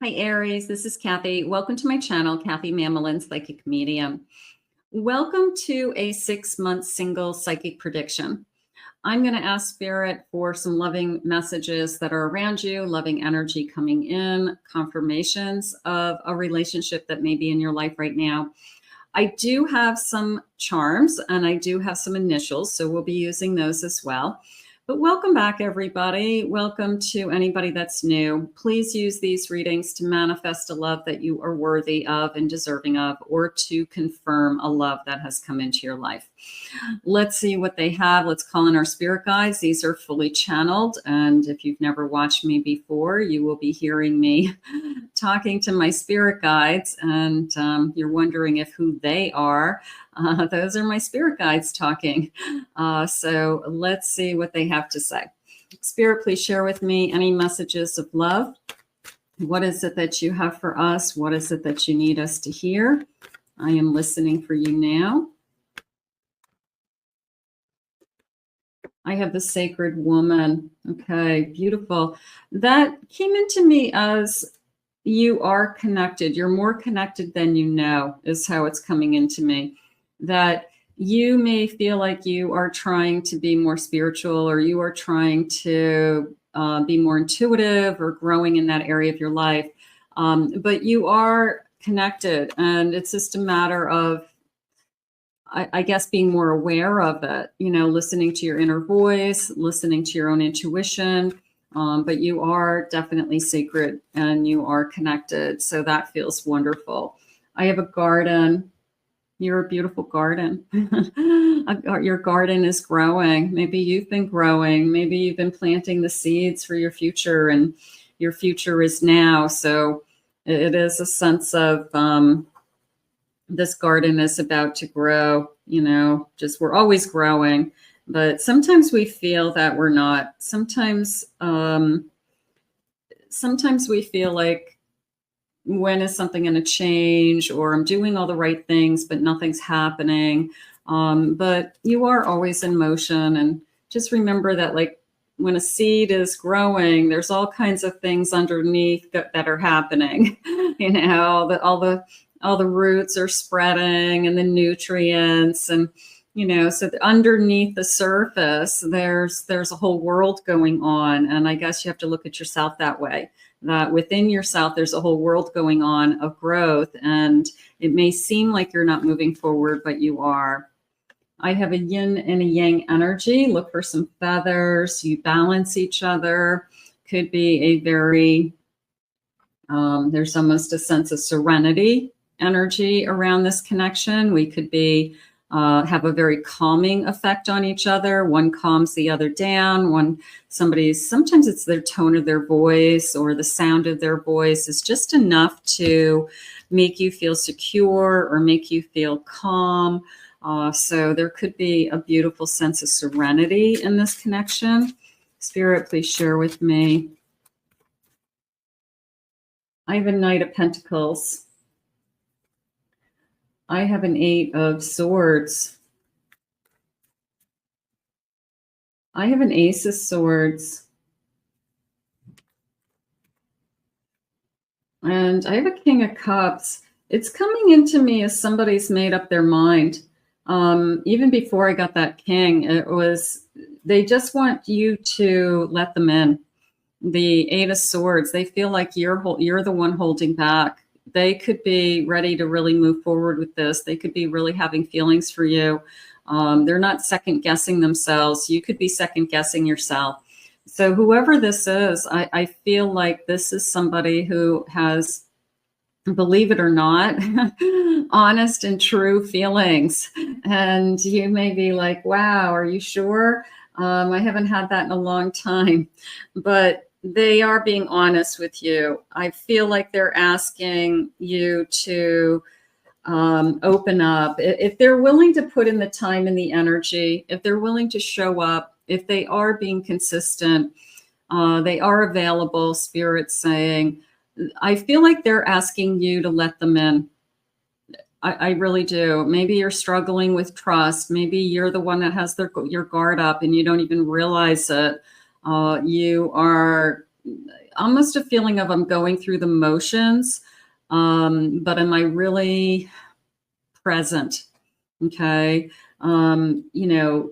Hi, Aries. This is Kathy. Welcome to my channel, Kathy Mamolen, Psychic Medium. Welcome to a 6-month single psychic prediction. I'm going to ask Spirit for some loving messages that are around you, loving energy coming in, confirmations of a relationship that may be in your life right now. I do have some charms and I do have some initials, so we'll be using those as well. But welcome back, everybody. Welcome to anybody that's new. Please use these readings to manifest a love that you are worthy of and deserving of, or to confirm a love that has come into your life. Let's see what they have. Let's call in our spirit guides. These are fully channeled. And if you've never watched me before, you will be hearing me talking to my spirit guides. And you're wondering if who they are. Those are my spirit guides talking. So let's see what they have to say. Spirit, please share with me any messages of love. What is it that you have for us? What is it that you need us to hear? I am listening for you now. I have the sacred woman. Okay, beautiful. That came into me as you are connected. You're more connected than you know, is how it's coming into me. That you may feel like you are trying to be more spiritual, or you are trying to be more intuitive or growing in that area of your life. But you are connected, and it's just a matter of, I guess, being more aware of it, listening to your inner voice, listening to your own intuition. But you are definitely sacred and you are connected. So that feels wonderful. I have a garden. You're a beautiful garden. Your garden is growing. Maybe you've been growing. Maybe you've been planting the seeds for your future, and your future is now. So it is a sense of this garden is about to grow, just we're always growing. But sometimes we feel that we're not. Sometimes we feel like, when is something going to change, or I'm doing all the right things, but nothing's happening. But you are always in motion. And just remember that, like, when a seed is growing, there's all kinds of things underneath that are happening. All the roots are spreading, and the nutrients, and so underneath the surface, there's a whole world going on. And I guess you have to look at yourself that way, that within yourself, there's a whole world going on of growth. And it may seem like you're not moving forward, but you are. I have a yin and a yang energy. Look for some feathers. You balance each other. Could be a very, there's almost a sense of serenity energy around this connection. We could be have a very calming effect on each other. One calms the other down. Sometimes it's their tone of their voice or the sound of their voice is just enough to make you feel secure or make you feel calm. So there could be a beautiful sense of serenity in this connection. Spirit, please share with me. I have a Knight of Pentacles. I have an 8 of Swords. I have an Ace of Swords. And I have a King of Cups. It's coming into me as somebody's made up their mind. Even before I got that King, they just want you to let them in. The 8 of Swords, they feel like you're the one holding back. They could be ready to really move forward with this. They could be really having feelings for you. They're not second guessing themselves. You could be second guessing yourself. So whoever this is, I feel like this is somebody who has, believe it or not, honest and true feelings. And you may be like, wow, are you sure? I haven't had that in a long time. But they are being honest with you. I feel like they're asking you to open up. If they're willing to put in the time and the energy, if they're willing to show up, if they are being consistent, they are available, Spirit's saying, I feel like they're asking you to let them in. I really do. Maybe you're struggling with trust. Maybe you're the one that has your guard up and you don't even realize it. You are almost a feeling of I'm going through the motions, but am I really present? Okay. You know,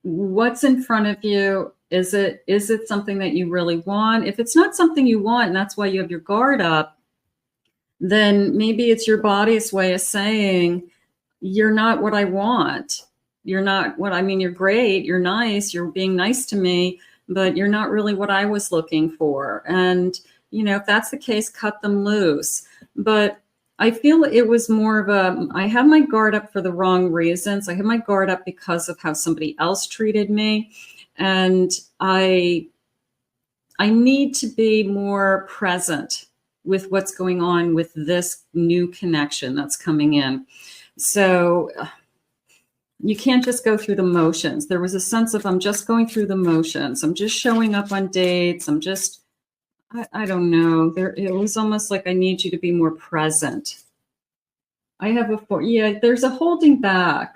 what's in front of you? Is it something that you really want? If it's not something you want, and that's why you have your guard up, then maybe it's your body's way of saying, you're not what I want. You're not what I mean. You're great. You're nice. You're being nice to me, but you're not really what I was looking for. And, you know, if that's the case, cut them loose. But I feel it was more of a, I have my guard up for the wrong reasons. I have my guard up because of how somebody else treated me. And I need to be more present with what's going on with this new connection that's coming in. So you can't just go through the motions. There was a sense of, I'm just going through the motions. I'm just showing up on dates. I'm just, I don't know. It was almost like I need you to be more present. I have a 4. Yeah, there's a holding back.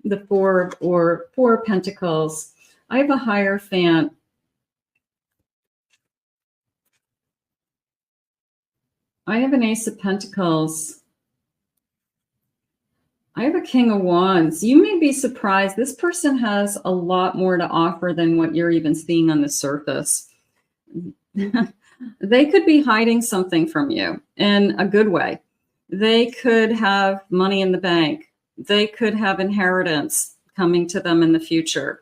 The 4 of Pentacles. I have a Hierophant. I have an Ace of Pentacles. I have a King of Wands. You may be surprised. This person has a lot more to offer than what you're even seeing on the surface. They could be hiding something from you in a good way. They could have money in the bank. They could have inheritance coming to them in the future.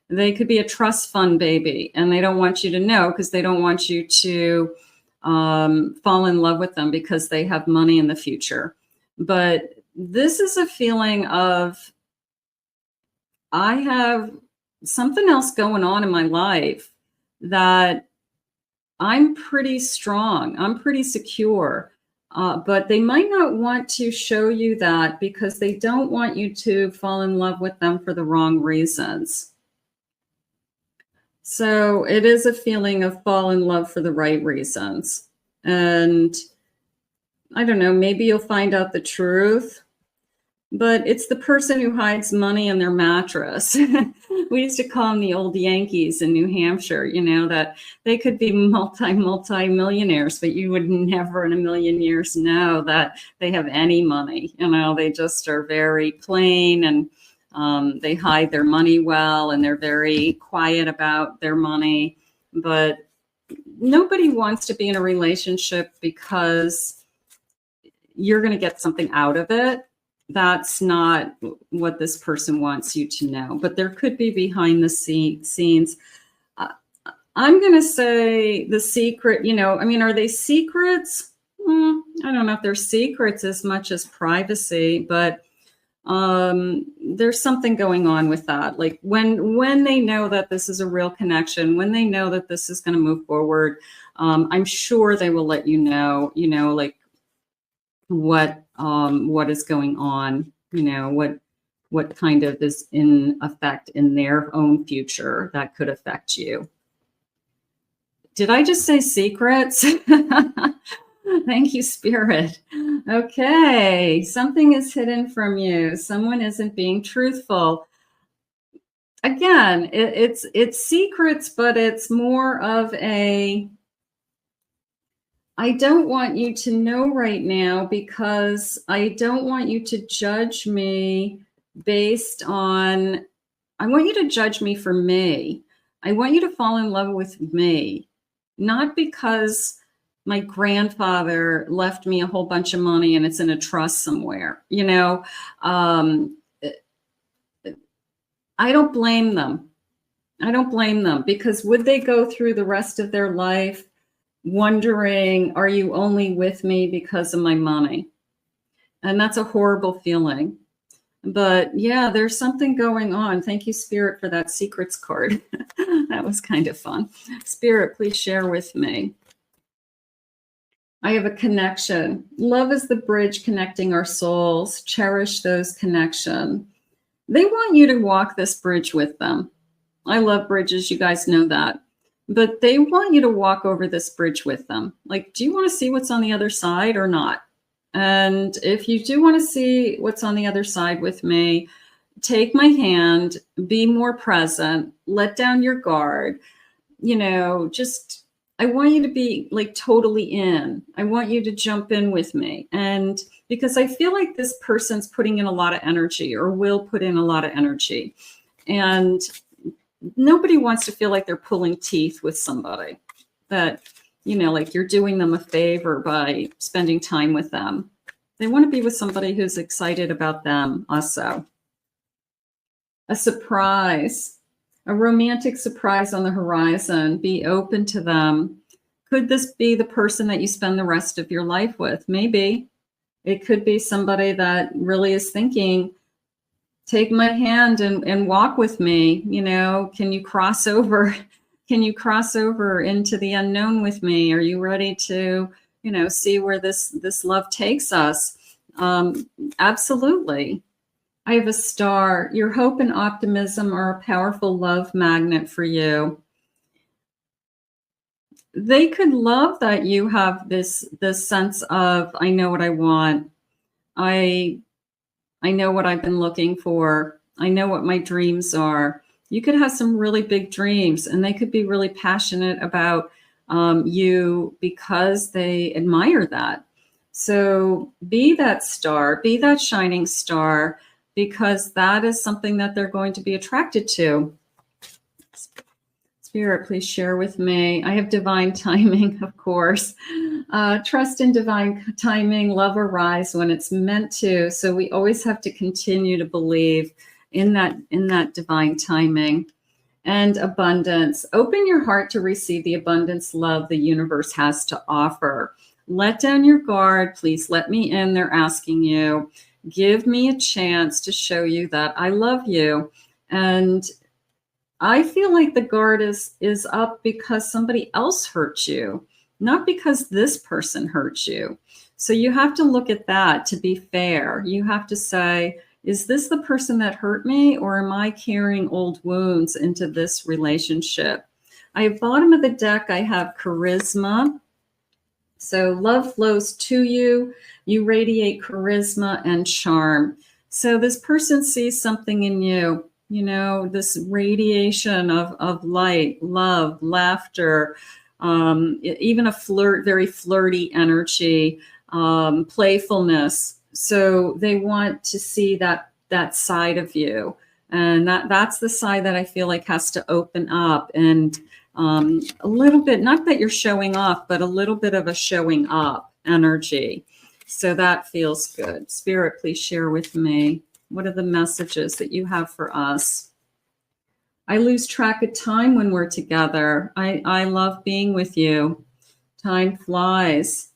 They could be a trust fund baby, and they don't want you to know because they don't want you to fall in love with them because they have money in the future. But this is a feeling of, I have something else going on in my life that I'm pretty strong. I'm pretty secure. But they might not want to show you that because they don't want you to fall in love with them for the wrong reasons. So it is a feeling of fall in love for the right reasons. And I don't know, maybe you'll find out the truth. But it's the person who hides money in their mattress. We used to call them the old Yankees in New Hampshire, you know, that they could be multi-millionaires, but you would never in a million years know that they have any money. You know, they just are very plain, and they hide their money well, and they're very quiet about their money. But nobody wants to be in a relationship because you're going to get something out of it. That's not what this person wants you to know, but there could be behind the scenes. I'm going to say the secret, you know, I mean, are they secrets? I don't know if they're secrets as much as privacy, but there's something going on with that. Like when they know that this is a real connection, when they know that this is going to move forward, I'm sure they will let you know, like what is going on, you know, what kind of is in effect in their own future that could affect you. Did I just say secrets? Thank you, Spirit. Okay, something is hidden from you. Someone isn't being truthful. Again, it's secrets, but it's more of a, I don't want you to know right now because I don't want you to judge me based on, I want you to judge me for me. I want you to fall in love with me, not because my grandfather left me a whole bunch of money and it's in a trust somewhere. You know, I don't blame them. I don't blame them, because would they go through the rest of their life wondering, are you only with me because of my money? And that's a horrible feeling. But yeah, there's something going on. Thank you, Spirit, for that secrets card. That was kind of fun. Spirit, please share with me. I have a connection. Love is the bridge connecting our souls. Cherish those connections. They want you to walk this bridge with them. I love bridges. You guys know that. But they want you to walk over this bridge with them. Like, do you want to see what's on the other side or not? And if you do want to see what's on the other side with me, take my hand, be more present, let down your guard, you know, just I want you to be like totally in. I want you to jump in with me. And because I feel like this person's putting in a lot of energy or will put in a lot of energy. And nobody wants to feel like they're pulling teeth with somebody, that, you know, like you're doing them a favor by spending time with them. They want to be with somebody who's excited about them also. A surprise, a romantic surprise on the horizon. Be open to them. Could this be the person that you spend the rest of your life with? Maybe. It could be somebody that really is thinking, take my hand and walk with me. You know, can you cross over? Can you cross over into the unknown with me? Are you ready to, you know, see where this love takes us? Absolutely. I have a star. Your hope and optimism are a powerful love magnet for you. They could love that you have this sense of, I know what I want. I know what I've been looking for. I know what my dreams are. You could have some really big dreams, and they could be really passionate about you because they admire that. So be that star, be that shining star, because that is something that they're going to be attracted to. Spirit, please share with me. I have divine timing, of course. Trust in divine timing. Love will rise when it's meant to. So we always have to continue to believe in that divine timing. And abundance. Open your heart to receive the abundance love the universe has to offer. Let down your guard. Please let me in. They're asking you. Give me a chance to show you that I love you. And I feel like the guard is up because somebody else hurt you, not because this person hurt you. So you have to look at that to be fair. You have to say, is this the person that hurt me, or am I carrying old wounds into this relationship? I have bottom of the deck, I have charisma. So love flows to you. You radiate charisma and charm. So this person sees something in you. You know, this radiation of light, love, laughter, even a very flirty energy, playfulness. So they want to see that side of you. And that's the side that I feel like has to open up, and a little bit, not that you're showing off, but a little bit of a showing up energy. So that feels good. Spirit, please share with me. What are the messages that you have for us? I lose track of time when we're together. I love being with you. Time flies.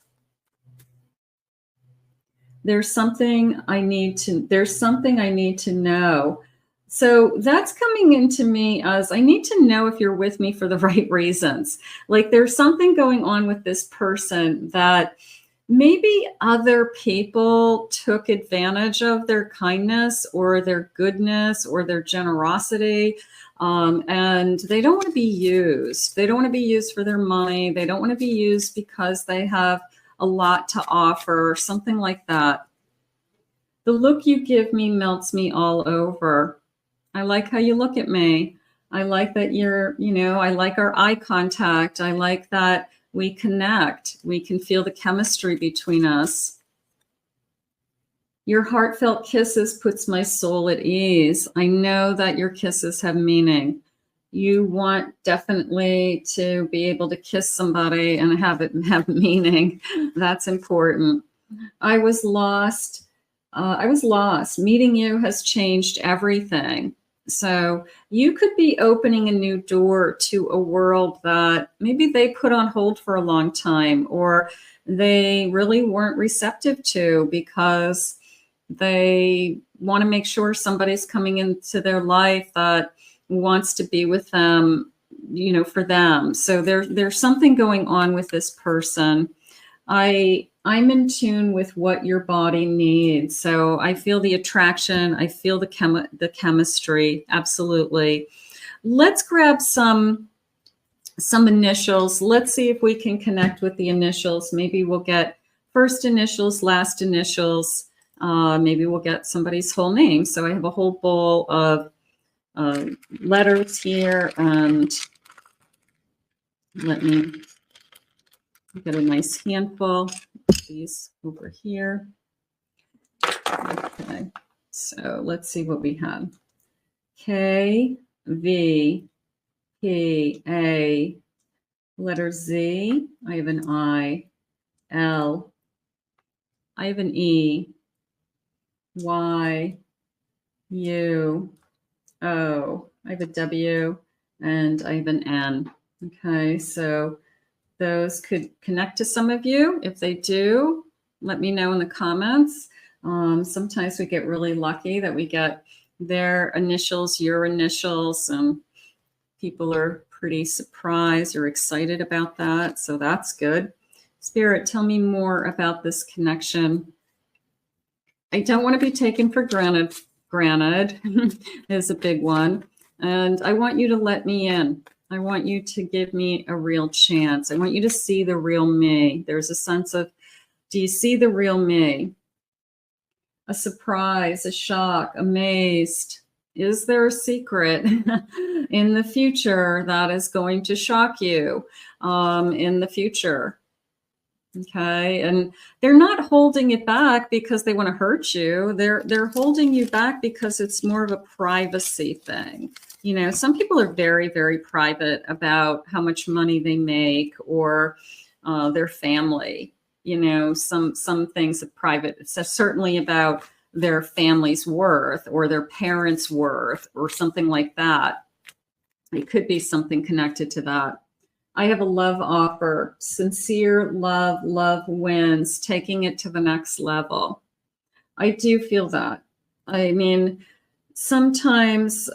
There's something I need to know. So that's coming into me as I need to know if you're with me for the right reasons. Like there's something going on with this person that maybe other people took advantage of their kindness or their goodness or their generosity. And they don't want to be used. They don't want to be used for their money. They don't want to be used because they have a lot to offer, something like that. The look you give me melts me all over. I like how you look at me. I like that I like our eye contact. I like that we connect. We can feel the chemistry between us. Your heartfelt kisses puts my soul at ease. I know that your kisses have meaning. You want definitely to be able to kiss somebody and have it have meaning. That's important. I was lost. Meeting you has changed everything. So you could be opening a new door to a world that maybe they put on hold for a long time, or they really weren't receptive to because they want to make sure somebody's coming into their life that wants to be with them, for them. So there's something going on with this person. I'm in tune with what your body needs. So I feel the attraction. I feel the chemistry. Absolutely. Let's grab some initials. Let's see if we can connect with the initials. Maybe we'll get first initials, last initials. Maybe we'll get somebody's whole name. So I have a whole bowl of letters here, and let me Get a nice handful. Put these over here. Okay, so let's see what we have. K, V, P, A, letter Z. I have an I, L. I have an E, Y, U, O. I have a W, and I have an N. Okay, so those could connect to some of you. If they do, let me know in the comments. Sometimes we get really lucky that we get their initials, your initials, and people are pretty surprised or excited about that. So that's good. Spirit, tell me more about this connection. I don't want to be taken for granted. Granted is a big one. And I want you to let me in. I want you to give me a real chance. I want you to see the real me. There's a sense of, do you see the real me? A surprise, a shock, amazed. Is there a secret in the future that is going to shock you in the future? Okay, and they're not holding it back because they want to hurt you. They're holding you back because it's more of a privacy thing. You know, some people are very, very private about how much money they make or their family. You know, some things are private. It's certainly about their family's worth or their parents' worth or something like that. It could be something connected to that. I have a love offer. Sincere love, love wins, taking it to the next level. I do feel that. I mean, sometimes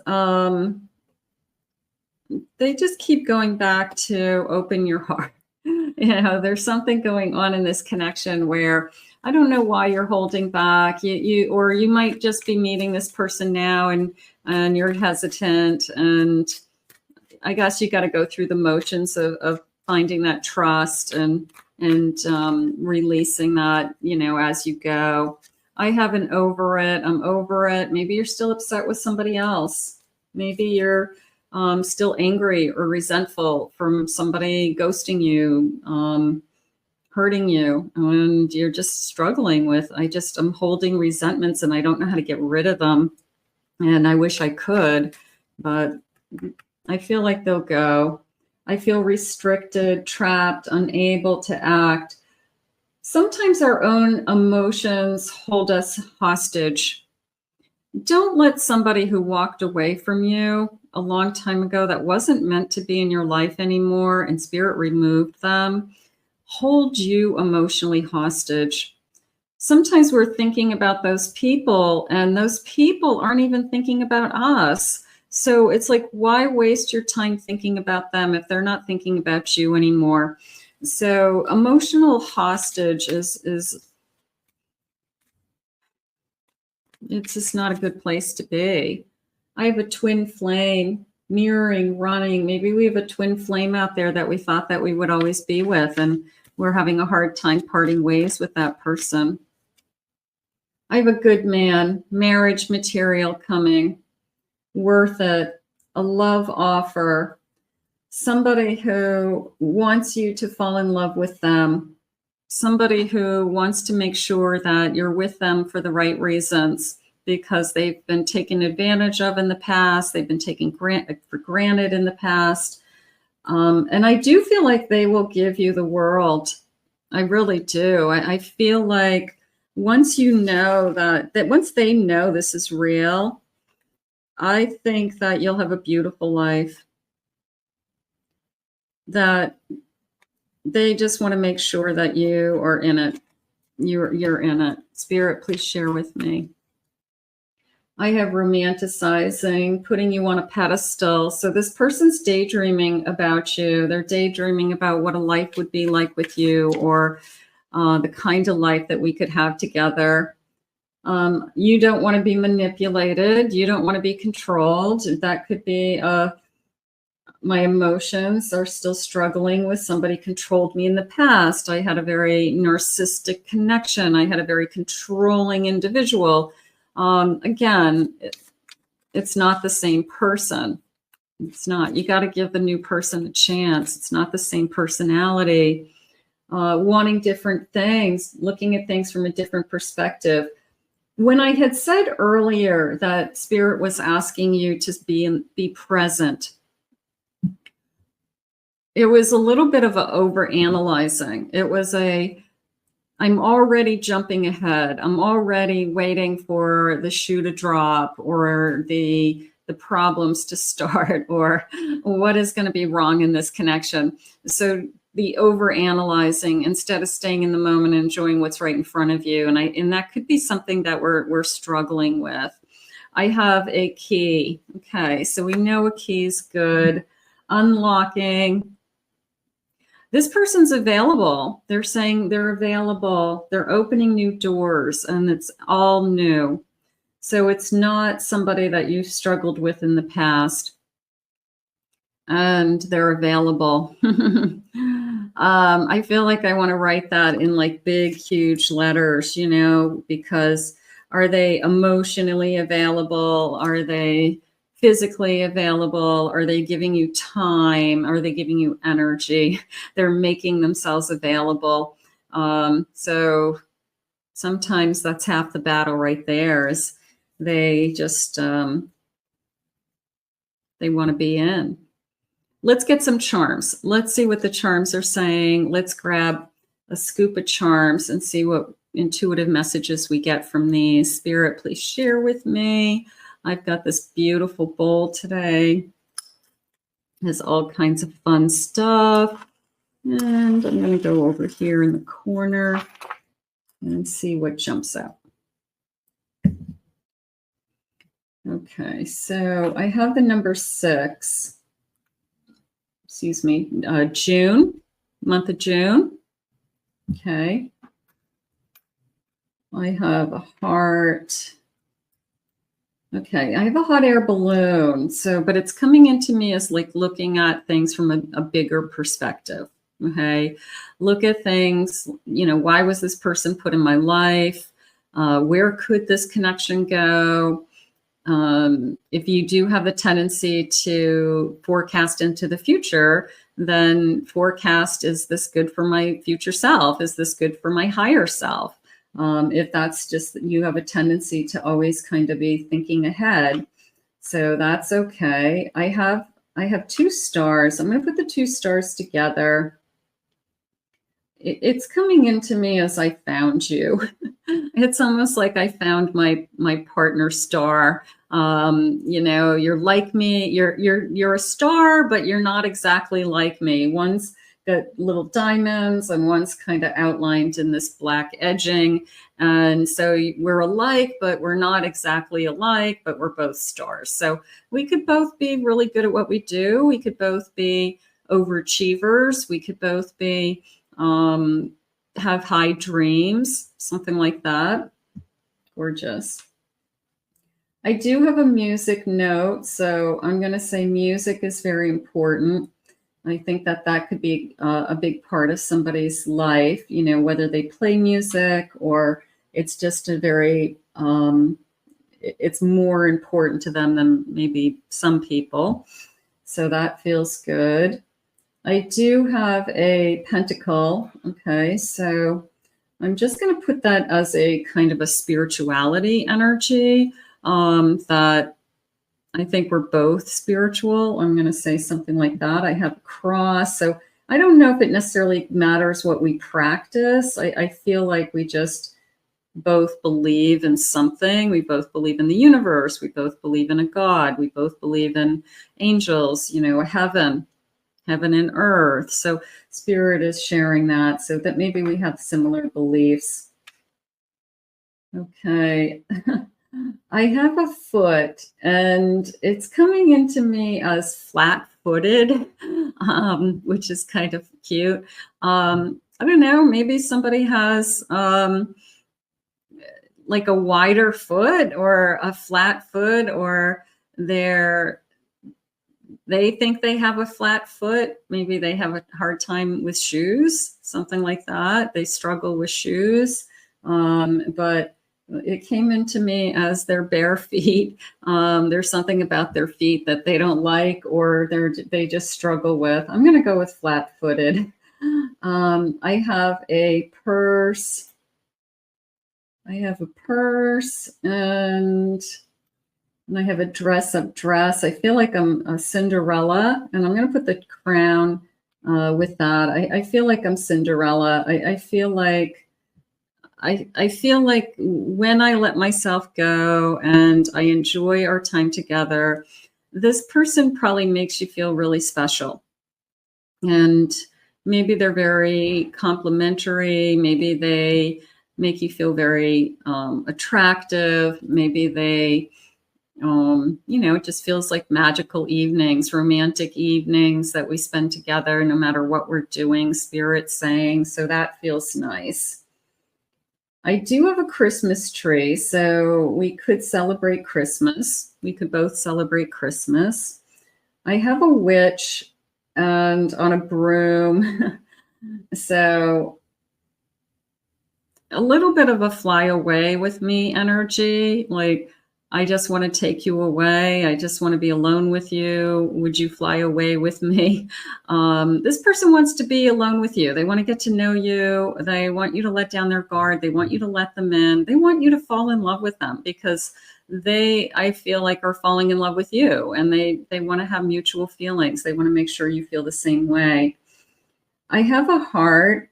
they just keep going back to open your heart. You know, there's something going on in this connection where I don't know why you're holding back. Or you might just be meeting this person now and you're hesitant, and I guess you got to go through the motions of finding that trust and releasing that, you know, as you go. I haven't over it. I'm over it. Maybe you're still upset with somebody else. Maybe you're still angry or resentful from somebody ghosting you, hurting you, and you're just struggling with, I'm holding resentments and I don't know how to get rid of them. And I wish I could, but I feel like they'll go. I feel restricted, trapped, unable to act. Sometimes our own emotions hold us hostage. Don't let somebody who walked away from you a long time ago that wasn't meant to be in your life anymore and spirit removed them, hold you emotionally hostage. Sometimes we're thinking about those people and those people aren't even thinking about us. So it's like, why waste your time thinking about them if they're not thinking about you anymore? So emotional hostage is it's just not a good place to be. I have a twin flame, mirroring, running. Maybe we have a twin flame out there that we thought that we would always be with, and we're having a hard time parting ways with that person. I have a good man, marriage material coming. Worth it, a love offer, somebody who wants you to fall in love with them, somebody who wants to make sure that you're with them for the right reasons because they've been taken advantage of in the past, they've been taken for granted in the past. And I do feel like they will give you the world. I really do. I feel like once you know that once they know this is real, I think that you'll have a beautiful life, that they just want to make sure that you are in it. You're in it. Spirit, please share with me. I have romanticizing, putting you on a pedestal. So this person's daydreaming about you. They're daydreaming about what a life would be like with you, or the kind of life that we could have together. You don't want to be manipulated. You don't want to be controlled. That could be my emotions are still struggling with somebody controlled me in the past. I had a very narcissistic connection. I had a very controlling individual. Again, it's not the same person. It's not. You got to give the new person a chance. It's not the same personality. wanting different things, looking at things from a different perspective. When I had said earlier that Spirit was asking you to be present, it was a little bit of a over-analyzing. It was I'm already jumping ahead. I'm already waiting for the shoe to drop or the problems to start or what is going to be wrong in this connection. So the over-analyzing instead of staying in the moment and enjoying what's right in front of you. And that could be something that we're struggling with. I have a key. Okay, so we know a key is good. Unlocking. This person's available. They're saying they're available. They're opening new doors and it's all new. So it's not somebody that you've struggled with in the past. And they're available. I feel like I want to write that in like big, huge letters, you know, because are they emotionally available? Are they physically available? Are they giving you time? Are they giving you energy? They're making themselves available. So sometimes that's half the battle right there is they just, they want to be in. Let's get some charms. Let's see what the charms are saying. Let's grab a scoop of charms and see what intuitive messages we get from these. Spirit, please share with me. I've got this beautiful bowl today. It has all kinds of fun stuff. And I'm going to go over here in the corner and see what jumps out. Okay, so I have the number 6. Excuse me, June, month of June. Okay. I have a heart. Okay, I have a hot air balloon. So, but it's coming into me as like looking at things from a bigger perspective. Okay. Look at things, you know, why was this person put in my life? Where could this connection go? If you do have a tendency to forecast into the future, then forecast, is this good for my future self? Is this good for my higher self? If that's just that you have a tendency to always kind of be thinking ahead. So that's okay. I have 2 stars. I'm going to put the 2 stars together. It's coming into me as I found you. It's almost like I found my partner star. You know, you're like me. You're a star, but you're not exactly like me. One's got little diamonds and one's kind of outlined in this black edging. And so we're alike, but we're not exactly alike, but we're both stars. So we could both be really good at what we do. We could both be overachievers. We could both be have high dreams, something like that. Gorgeous. I do have a music note, so I'm going to say music is very important. I think that could be a big part of somebody's life, you know, whether they play music or it's just a very, it's more important to them than maybe some people. So that feels good. I do have a pentacle. Okay, so I'm just going to put that as a kind of a spirituality energy that I think we're both spiritual. I'm going to say something like that. I have a cross. So I don't know if it necessarily matters what we practice. I feel like we just both believe in something. We both believe in the universe. We both believe in a God. We both believe in angels, you know, a heaven and earth. So Spirit is sharing that so that maybe we have similar beliefs. Okay. I have a foot and it's coming into me as flat-footed, which is kind of cute. I don't know, maybe somebody has like a wider foot or a flat foot, or they think they have a flat foot. Maybe they have a hard time with shoes, something like that. They struggle with shoes, but it came into me as their bare feet. There's something about their feet that they don't like, or they just struggle with. I'm going to go with flat-footed. I have a purse. I have a purse and I have a dress-up dress. I feel like I'm a Cinderella, and I'm going to put the crown with that. I feel like I'm Cinderella. I feel like I feel like when I let myself go and I enjoy our time together, this person probably makes you feel really special. And maybe they're very complimentary. Maybe they make you feel very attractive. Maybe they, it just feels like magical evenings, romantic evenings that we spend together, no matter what we're doing, Spirit's saying. So that feels nice. I do have a Christmas tree, so we could celebrate Christmas. We could both celebrate Christmas. I have a witch and on a broom. So a little bit of a fly away with me energy. Like, I just want to take you away. I just want to be alone with you. Would you fly away with me? This person wants to be alone with you. They want to get to know you. They want you to let down their guard. They want you to let them in. They want you to fall in love with them because they, I feel like, are falling in love with you, and they want to have mutual feelings. They want to make sure you feel the same way. I have a heart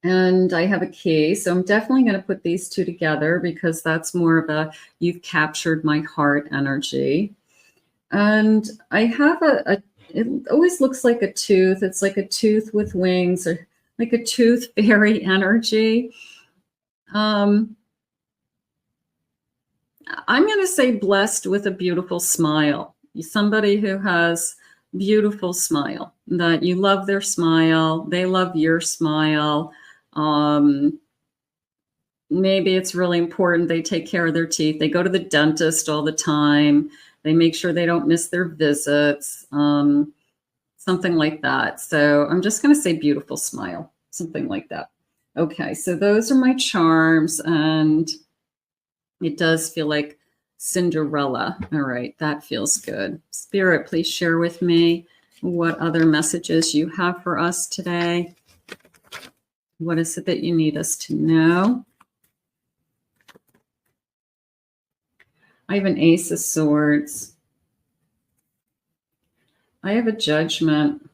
and I have a key. So I'm definitely going to put these two together because that's more of a, you've captured my heart energy. And I have it always looks like a tooth. It's like a tooth with wings, or like a tooth fairy energy. I'm going to say blessed with a beautiful smile. Somebody who has beautiful smile, that you love their smile. They love your smile. Maybe it's really important they take care of their teeth. They go to the dentist all the time. They make sure they don't miss their visits, something like that. So I'm just going to say beautiful smile, something like that. Okay, so those are my charms, and it does feel like Cinderella. All right, that feels good. Spirit, please share with me what other messages you have for us today. What is it that you need us to know? I have an Ace of Swords. I have a Judgment.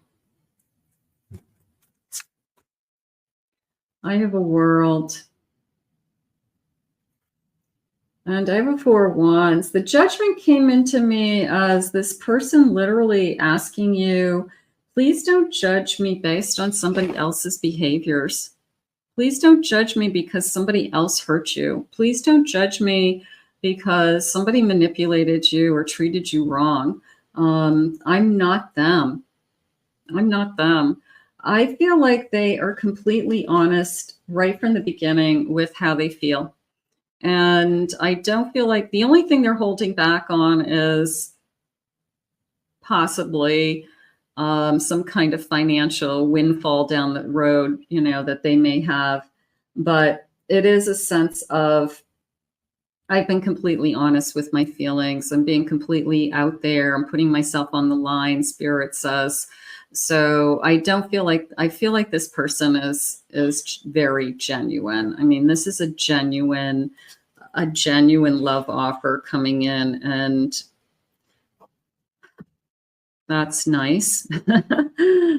I have a World. And I have a Four of Wands. The Judgment came into me as this person literally asking you, please don't judge me based on somebody else's behaviors. Please don't judge me because somebody else hurt you. Please don't judge me because somebody manipulated you or treated you wrong. I'm not them. I'm not them. I feel like they are completely honest right from the beginning with how they feel. And I don't feel like the only thing they're holding back on is possibly some kind of financial windfall down the road, that they may have. But it is a sense of, I've been completely honest with my feelings. I'm being completely out there. I'm putting myself on the line, Spirit says. So I feel like this person is very genuine. I mean, this is a genuine love offer coming in, and that's nice.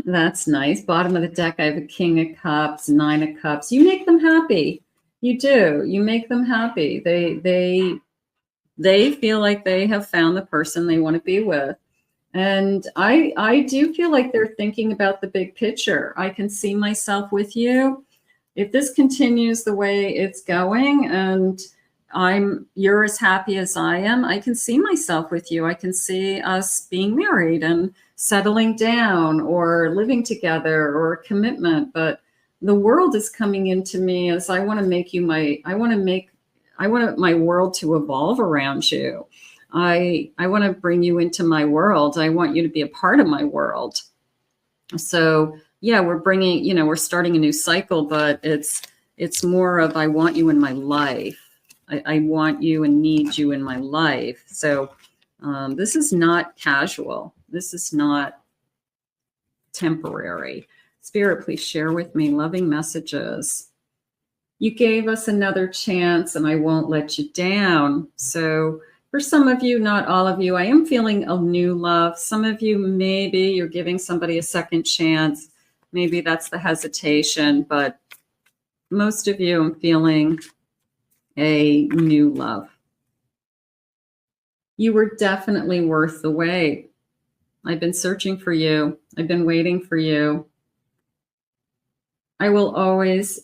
That's nice. Bottom of the deck, I have a King of Cups, Nine of Cups. You make them happy. You do. You make them happy. They feel like they have found the person they want to be with. And I do feel like they're thinking about the big picture. I can see myself with you. If this continues the way it's going and you're as happy as I am, I can see myself with you. I can see us being married and settling down or living together or a commitment. But the world is coming into me as I want to make you I want my world to evolve around you. I want to bring you into my world. I want you to be a part of my world. So yeah, we're starting a new cycle, but it's more of, I want you in my life. I want you and need you in my life. So this is not casual. This is not temporary. Spirit, please share with me loving messages. You gave us another chance and I won't let you down. So for some of you, not all of you, I am feeling a new love. Some of you, maybe you're giving somebody a second chance. Maybe that's the hesitation, but most of you, I'm feeling a new love. You were definitely worth the wait. I've been searching for you. I've been waiting for you. I will always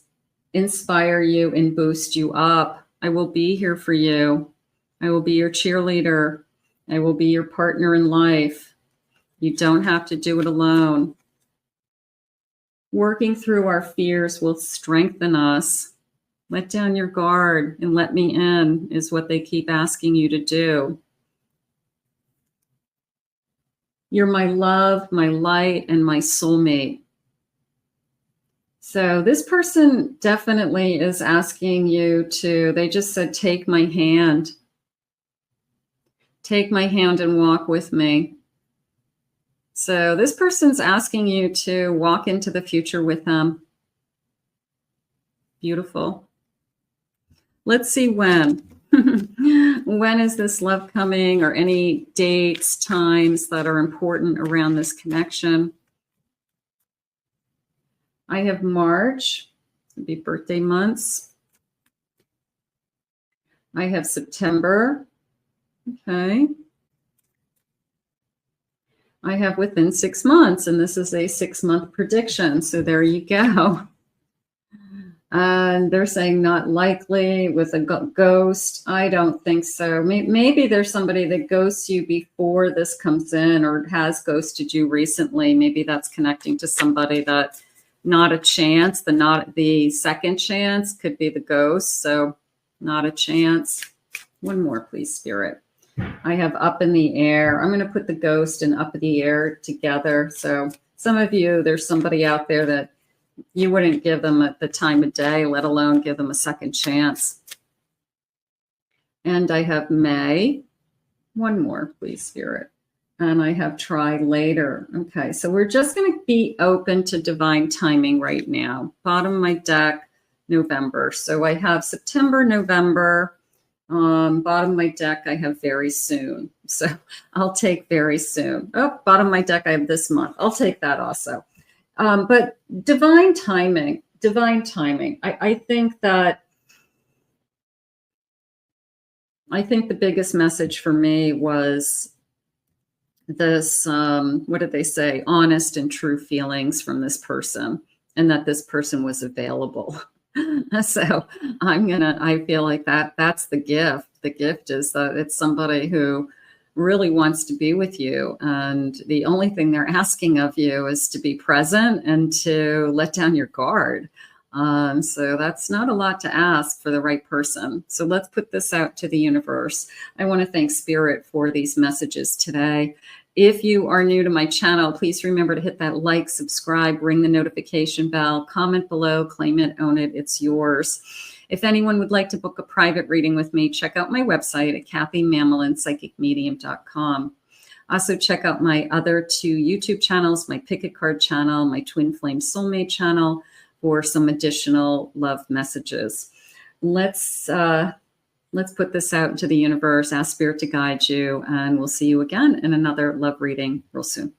inspire you and boost you up. I will be here for you. I will be your cheerleader. I will be your partner in life. You don't have to do it alone. Working through our fears will strengthen us. Let down your guard and let me in is what they keep asking you to do. You're my love, my light, and my soulmate. So this person definitely is asking you to, they just said, take my hand. Take my hand and walk with me. So this person's asking you to walk into the future with them. Beautiful. Let's see when. When is this love coming, or any dates, times that are important around this connection? I have March, it'd be birthday months. I have September. Okay. I have within 6 months, and this is a 6-month prediction. So there you go. And they're saying not likely with a ghost. I don't think so. Maybe there's somebody that ghosts you before this comes in, or has ghosted you recently. Maybe that's connecting to somebody that not a chance. The second chance could be the ghost. So not a chance. One more, please, Spirit. I have up in the air. I'm going to put the ghost and up in the air together. So some of you, there's somebody out there that you wouldn't give them at the time of day, let alone give them a second chance. And I have May. One more, please, Spirit. And I have try later. Okay, so we're just going to be open to divine timing right now. Bottom of my deck, November. So I have September, November. Bottom of my deck, I have very soon. So I'll take very soon. Oh, bottom of my deck, I have this month. I'll take that also. But divine timing. I think the biggest message for me was this, what did they say? Honest and true feelings from this person, and that this person was available. So I feel like that's the gift. The gift is that it's somebody who really wants to be with you. And the only thing they're asking of you is to be present and to let down your guard. So that's not a lot to ask for the right person. So let's put this out to the universe. I want to thank Spirit for these messages today. If you are new to my channel, please remember to hit that like, subscribe, ring the notification bell, comment below, claim it, own it, it's yours. If anyone would like to book a private reading with me, check out my website at KathyMamolenPsychicMedium.com. Also check out my other 2 YouTube channels, my Pick a Card channel, my Twin Flame Soulmate channel, for some additional love messages. Let's put this out into the universe, ask Spirit to guide you, and we'll see you again in another love reading real soon.